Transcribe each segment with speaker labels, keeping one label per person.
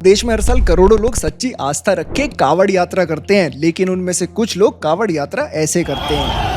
Speaker 1: देश में हर साल करोड़ों लोग सच्ची आस्था रख के कावड़ यात्रा करते हैं, लेकिन उनमें से कुछ लोग कावड़ यात्रा ऐसे करते हैं।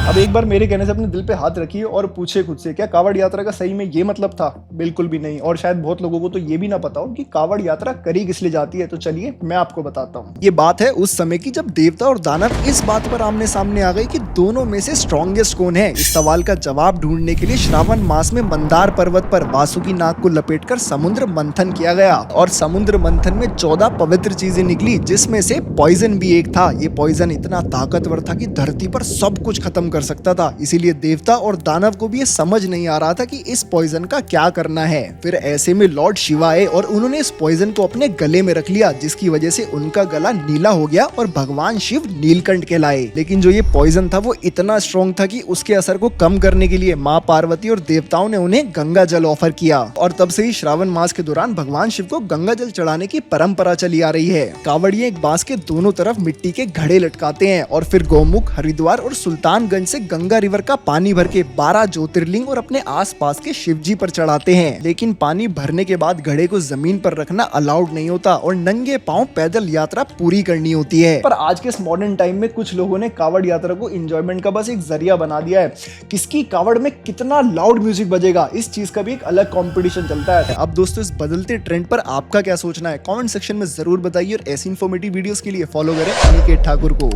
Speaker 1: अब एक बार मेरे कहने से अपने दिल पे हाथ रखिए और पूछे खुद से, क्या कावड़ यात्रा का सही में ये मतलब था? बिल्कुल भी नहीं। और शायद बहुत लोगों को तो ये भी ना पता हो कि कावड़ यात्रा करी किस लिए जाती है। तो चलिए मैं आपको बताता हूँ। ये बात है उस समय की जब देवता और दानव इस बात पर आमने सामने आ गए कि दोनों में से स्ट्रॉन्गेस्ट कौन है। इस सवाल का जवाब ढूंढने के लिए श्रावण मास में मंदार पर्वत पर वासुकी नाग को लपेटकर समुद्र मंथन किया गया और समुद्र मंथन में 14 पवित्र चीजें निकली, जिसमें से पॉइजन भी एक था। ये पॉइजन इतना ताकतवर था कि धरती पर सब कुछ खत्म कर सकता था। इसीलिए देवता और दानव को भी ये समझ नहीं आ रहा था कि इस पॉइजन का क्या करना है। फिर ऐसे में लॉर्ड शिवा आए और उन्होंने इस पॉइजन को अपने गले में रख लिया, जिसकी वजह से उनका गला नीला हो गया और भगवान शिव नीलकंठ कहलाए। लेकिन जो ये पॉइजन था वो इतना स्ट्रॉन्ग था कि उसके असर को कम करने के लिए माँ पार्वती और देवताओं ने उन्हें गंगा जल ऑफर किया और तब से ही श्रावण मास के दौरान भगवान शिव को गंगा जल चढ़ाने की परंपरा चली आ रही है। कावड़िए एक बांस के दोनों तरफ मिट्टी के घड़े लटकाते हैं और फिर गौमुख, हरिद्वार और सुल्तानगंज से गंगा रिवर का पानी भर के 12 ज्योतिर्लिंग और अपने आसपास के शिव जी पर चढ़ाते हैं। लेकिन पानी भरने के बाद घड़े को जमीन पर रखना अलाउड नहीं होता और नंगे पांव पैदल यात्रा पूरी करनी होती है। पर आज के इस मॉडर्न टाइम में कुछ लोगों ने कावड़ यात्रा को एंजॉयमेंट का बस एक जरिया बना दिया है। किसकी कावड़ में कितना लाउड म्यूजिक बजेगा, इस चीज का भी एक अलग कंपटीशन चलता है। अब दोस्तों, इस बदलते ट्रेंड पर आपका क्या सोचना है? कमेंट सेक्शन में जरूर बताइए और ऐसी इन्फॉर्मेटिव वीडियोस के लिए फॉलो करें अनिकेत ठाकुर को।